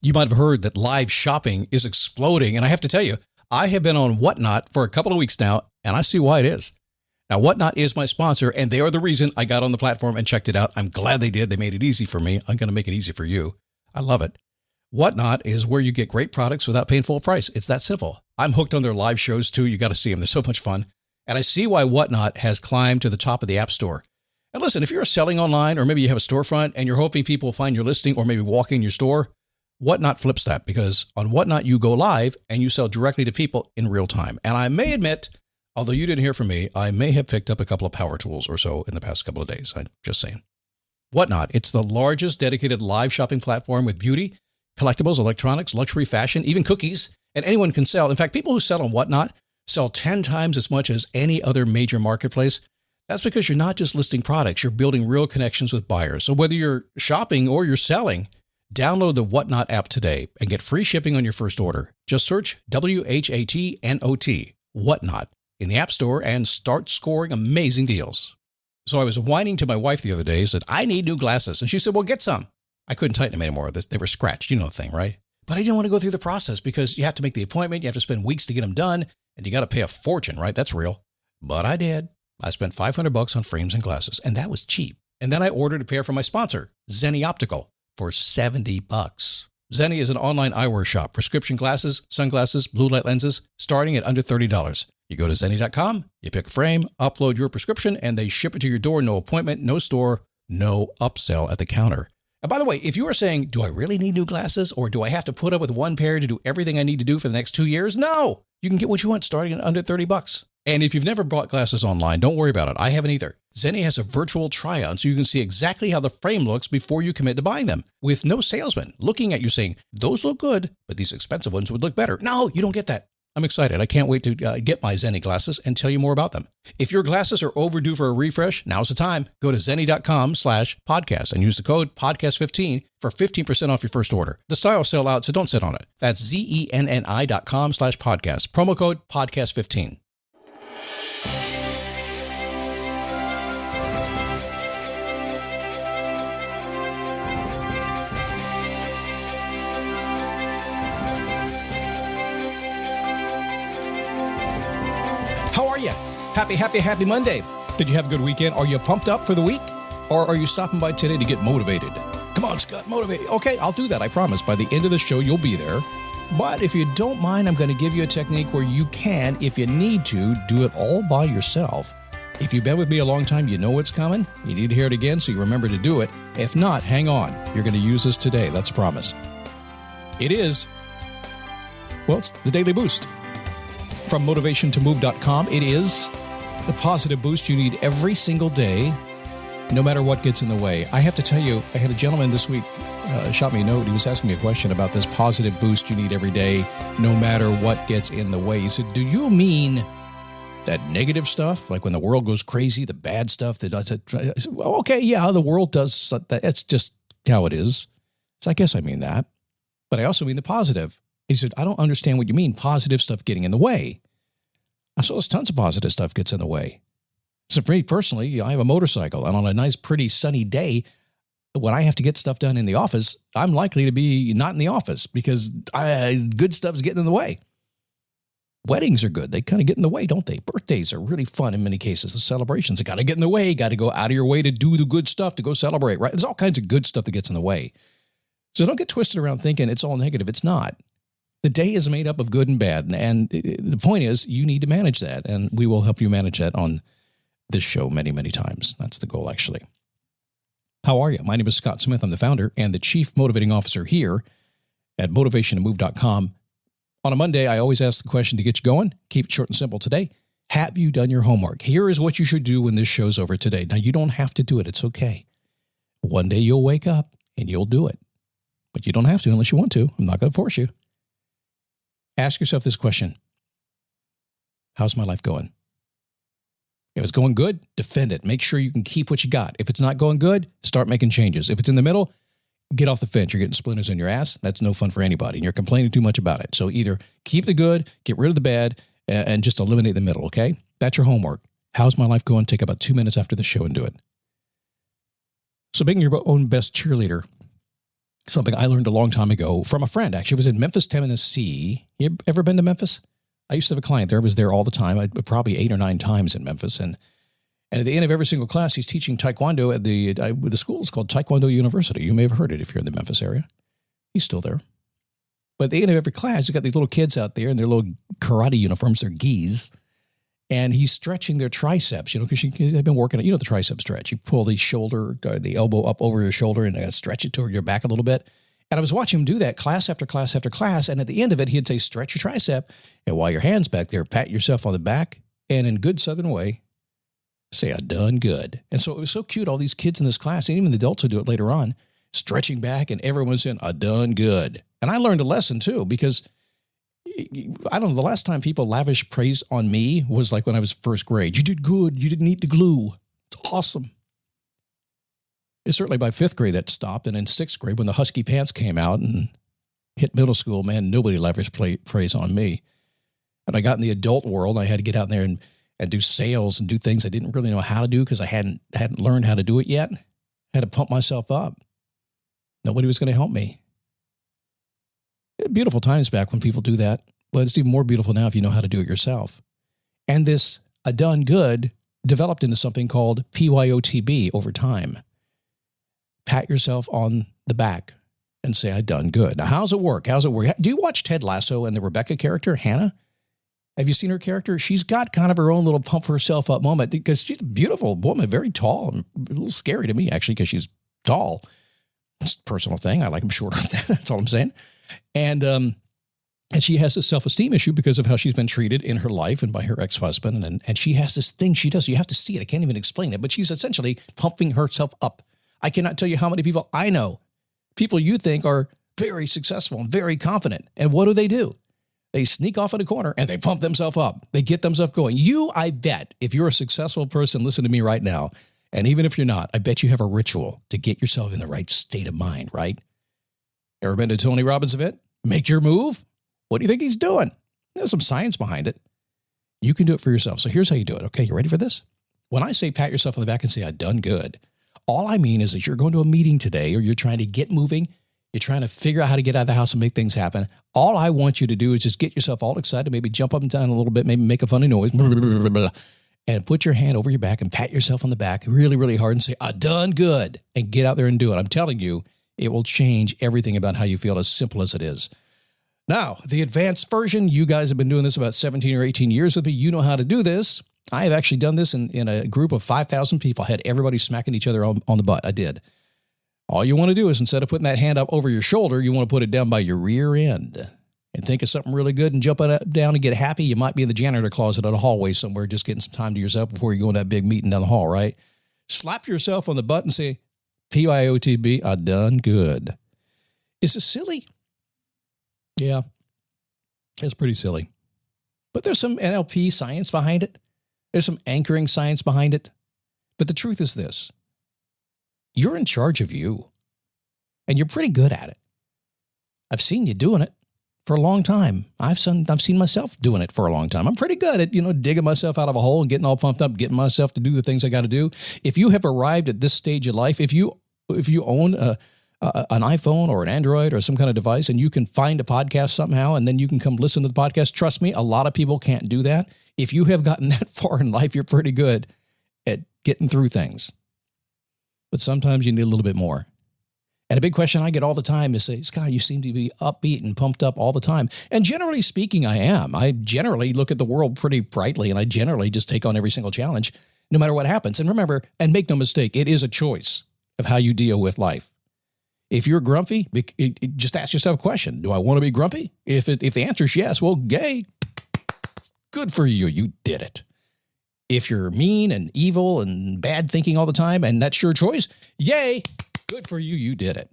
You might have heard that live shopping is exploding. And I have to tell you, I have been on Whatnot for a couple of weeks now, and I see why it is. Now, Whatnot is my sponsor, and they are the reason I got on the platform and checked it out. I'm glad they did. They made it easy for me. I'm going to make it easy for you. I love it. Whatnot is where you get great products without paying full price. It's that simple. I'm hooked on their live shows, too. You got to see them. They're so much fun. And I see why Whatnot has climbed to the top of the App Store. And listen, if you're selling online, or maybe you have a storefront and you're hoping people will find your listing or maybe walk in your store, Whatnot flips that, because on Whatnot, you go live and you sell directly to people in real time. And I may admit, although you didn't hear from me, I may have picked up a couple of power tools or so in the past couple of days. I'm just saying. Whatnot, it's the largest dedicated live shopping platform with beauty, collectibles, electronics, luxury, fashion, even cookies, and anyone can sell. In fact, people who sell on Whatnot sell 10 times as much as any other major marketplace. That's because you're not just listing products, you're building real connections with buyers. So whether you're shopping or you're selling, download the Whatnot app today and get free shipping on your first order. Just search WHATNOT, Whatnot, in the App Store and start scoring amazing deals. So I was whining to my wife the other day, said, I need new glasses. And she said, well, get some. I couldn't tighten them anymore. They were scratched. You know the thing, right? But I didn't want to go through the process because you have to make the appointment. You have to spend weeks to get them done. And you got to pay a fortune, right? That's real. But I did. I spent $500 on frames and glasses, and that was cheap. And then I ordered a pair from my sponsor, Zenni Optical, for $70. Zenni is an online eyewear shop, prescription glasses, sunglasses, blue light lenses, starting at under $30. You go to Zenni.com, you pick a frame, upload your prescription, and they ship it to your door. No appointment, no store, no upsell at the counter. And by the way, if you are saying, do I really need new glasses, or do I have to put up with one pair to do everything I need to do for the next 2 years? No, you can get what you want starting at under $30. And if you've never bought glasses online, don't worry about it. I haven't either. Zenni has a virtual try-on so you can see exactly how the frame looks before you commit to buying them, with no salesman looking at you saying, those look good, but these expensive ones would look better. No, you don't get that. I'm excited. I can't wait to get my Zenni glasses and tell you more about them. If your glasses are overdue for a refresh, now's the time. Go to Zenni.com/podcast and use the code podcast15 for 15% off your first order. The styles sell out, so don't sit on it. That's ZENNI.com/podcast. Promo code podcast15. How are you? Happy Monday. Did you have a good weekend? Are you pumped up for the week? Or are you stopping by today to get motivated? Come on, Scott, motivate. Okay, I'll do that. I promise. By the end of the show, you'll be there. But if you don't mind, I'm going to give you a technique where you can, if you need to, do it all by yourself. If you've been with me a long time, you know what's coming. You need to hear it again so you remember to do it. If not, hang on. You're going to use this today. That's a promise. It is, well, it's the Daily Boost. From motivationtomove.com, it is the positive boost you need every single day, no matter what gets in the way. I have to tell you, I had a gentleman this week shot me a note. He was asking me a question about this positive boost you need every day, no matter what gets in the way. He said, do you mean that negative stuff, like when the world goes crazy, the bad stuff that does it? I said, well, okay, yeah, the world does that. It's just how it is. So I guess I mean that. But I also mean the positive. He said, I don't understand what you mean, positive stuff getting in the way. I saw there's tons of positive stuff gets in the way. So for me personally, I have a motorcycle, and on a nice, pretty sunny day, when I have to get stuff done in the office, I'm likely to be not in the office because good stuff is getting in the way. Weddings are good. They kind of get in the way, don't they? Birthdays are really fun in many cases. The celebrations, they got to get in the way. You got to go out of your way to do the good stuff, to go celebrate, right? There's all kinds of good stuff that gets in the way. So don't get twisted around thinking it's all negative. It's not. The day is made up of good and bad. And the point is, you need to manage that. And we will help you manage that on this show many, many times. That's the goal, actually. How are you? My name is Scott Smith. I'm the founder and the Chief Motivating Officer here at motivationtomove.com. On a Monday, I always ask the question to get you going. Keep it short and simple today. Have you done your homework? Here is what you should do when this show's over today. Now, you don't have to do it. It's okay. One day you'll wake up and you'll do it. But you don't have to unless you want to. I'm not going to force you. Ask yourself this question. How's my life going? If it's going good, defend it. Make sure you can keep what you got. If it's not going good, start making changes. If it's in the middle, get off the fence. You're getting splinters in your ass. That's no fun for anybody, and you're complaining too much about it. So either keep the good, get rid of the bad, and just eliminate the middle, okay? That's your homework. How's my life going? Take about 2 minutes after the show and do it. So being your own best cheerleader something I learned a long time ago from a friend. Actually, it was in Memphis, Tennessee. You ever been to Memphis? I used to have a client there. I was there all the time. Probably 8 or 9 times in Memphis. And at the end of every single class, he's teaching Taekwondo at the school is called Taekwondo University. You may have heard it if you're in the Memphis area. He's still there. But at the end of every class, he's got these little kids out there in their little karate uniforms, their gis. And he's stretching their triceps, because they've been working the tricep stretch. You pull the elbow up over your shoulder and stretch it toward your back a little bit. And I was watching him do that class after class after class. And at the end of it, he'd say, stretch your tricep. And while your hand's back there, pat yourself on the back. And in good Southern way, say, I done good. And so it was so cute. All these kids in this class, and even the adults would do it later on, stretching back, and everyone's saying, I done good. And I learned a lesson too, because I don't know, the last time people lavished praise on me was like when I was first grade. You did good. You didn't eat the glue. It's awesome. It's certainly by 5th grade that stopped. And in 6th grade, when the Husky Pants came out and hit middle school, man, nobody lavished praise on me. And I got in the adult world. I had to get out there and do sales and do things I didn't really know how to do because I hadn't learned how to do it yet. I had to pump myself up. Nobody was going to help me. Beautiful times back when people do that, but it's even more beautiful now if you know how to do it yourself. And this "I done good" developed into something called PYOTB over time. Pat yourself on the back and say, I done good. Now, how's it work? Do you watch Ted Lasso and the Rebecca character, Hannah? Have you seen her character? She's got kind of her own little pump herself up moment because she's a beautiful woman, very tall, and a little scary to me, actually, because she's tall. It's a personal thing. I like them shorter. That's all I'm saying. And she has a self-esteem issue because of how she's been treated in her life and by her ex-husband. And she has this thing she does. You have to see it. I can't even explain it. But she's essentially pumping herself up. I cannot tell you how many people I know, people you think are very successful and very confident. And what do? They sneak off in a corner and they pump themselves up. They get themselves going. I bet, if you're a successful person, listen to me right now. And even if you're not, I bet you have a ritual to get yourself in the right state of mind, right? Ever been to a Tony Robbins event? Make your move? What do you think he's doing? There's some science behind it. You can do it for yourself. So here's how you do it. Okay, you ready for this? When I say pat yourself on the back and say, I done good, all I mean is that you're going to a meeting today or you're trying to get moving. You're trying to figure out how to get out of the house and make things happen. All I want you to do is just get yourself all excited, maybe jump up and down a little bit, maybe make a funny noise, and put your hand over your back and pat yourself on the back really, really hard and say, I done good, and get out there and do it. I'm telling you, it will change everything about how you feel, as simple as it is. Now, the advanced version, you guys have been doing this about 17 or 18 years with me. You know how to do this. I have actually done this in a group of 5,000 people. I had everybody smacking each other on the butt. I did. All you want to do is, instead of putting that hand up over your shoulder, you want to put it down by your rear end and think of something really good and jump it up, down and get happy. You might be in the janitor closet at a hallway somewhere just getting some time to yourself before you go into that big meeting down the hall, right? Slap yourself on the butt and say, PYOTB, I done good. Is this silly? Yeah, it's pretty silly. But there's some NLP science behind it. There's some anchoring science behind it. But the truth is this. You're in charge of you. And you're pretty good at it. I've seen you doing it for a long time. I've seen myself doing it for a long time. I'm pretty good at, digging myself out of a hole and getting all pumped up, getting myself to do the things I got to do. If you have arrived at this stage of life, if you own an iPhone or an Android or some kind of device and you can find a podcast somehow and then you can come listen to the podcast, trust me, a lot of people can't do that. If you have gotten that far in life, you're pretty good at getting through things. But sometimes you need a little bit more. And a big question I get all the time is, Scott, you seem to be upbeat and pumped up all the time. And generally speaking, I am. I generally look at the world pretty brightly, and I generally just take on every single challenge, no matter what happens. And remember, and make no mistake, it is a choice of how you deal with life. If you're grumpy, just ask yourself a question. Do I want to be grumpy? If the answer is yes, well, yay, good for you. You did it. If you're mean and evil and bad thinking all the time, and that's your choice, yay, good for you. You did it.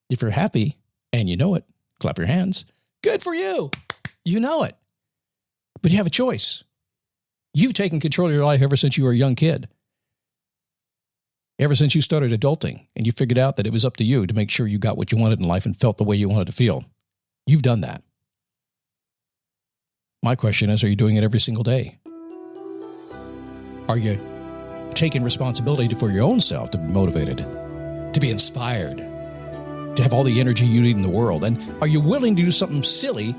If you're happy and you know it, clap your hands. Good for you. You know it. But you have a choice. You've taken control of your life ever since you were a young kid. Ever since you started adulting and you figured out that it was up to you to make sure you got what you wanted in life and felt the way you wanted to feel. You've done that. My question is, are you doing it every single day? Are you taking responsibility for your own self to be motivated, to be inspired, to have all the energy you need in the world? And are you willing to do something silly,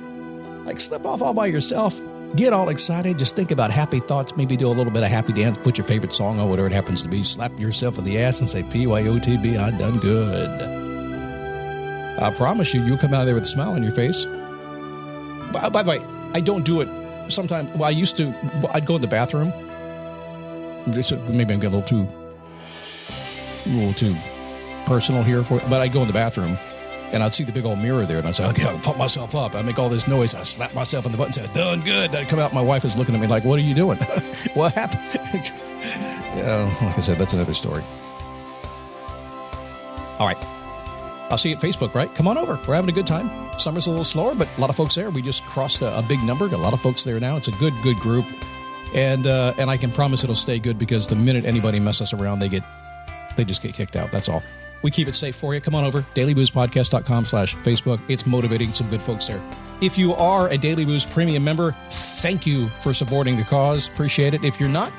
like slip off all by yourself, get all excited, just think about happy thoughts, maybe do a little bit of happy dance, put your favorite song on, whatever it happens to be, slap yourself in the ass and say, PYOTB, I done good. I promise you, you'll come out of there with a smile on your face. By the way, I don't do it sometimes. Well, I'd go in the bathroom. Maybe I'm getting a little too personal here but I'd go in the bathroom and I'd see the big old mirror there and I'd say, okay, I'll pump myself up. I make all this noise. I slap myself in the butt and say, done good. Then I come out, my wife is looking at me like, what are you doing? What happened? Yeah, like I said, that's another story. All right. I'll see you at Facebook, right? Come on over. We're having a good time. Summer's a little slower, but a lot of folks there. We just crossed a big number. Got a lot of folks there now. It's a good group. And I can promise it'll stay good because the minute anybody messes around, they just get kicked out. That's all. We keep it safe for you. Come on over. dailyboostpodcast.com/Facebook. It's motivating. Some good folks there. If you are a Daily Boost Premium member, thank you for supporting the cause. Appreciate it. If you're not,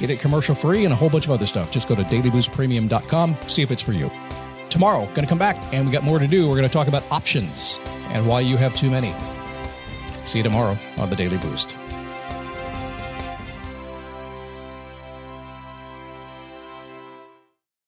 get it commercial free and a whole bunch of other stuff. Just go to dailyboostpremium.com. See if it's for you. Tomorrow, going to come back, and we got more to do. We're going to talk about options and why you have too many. See you tomorrow on the Daily Boost.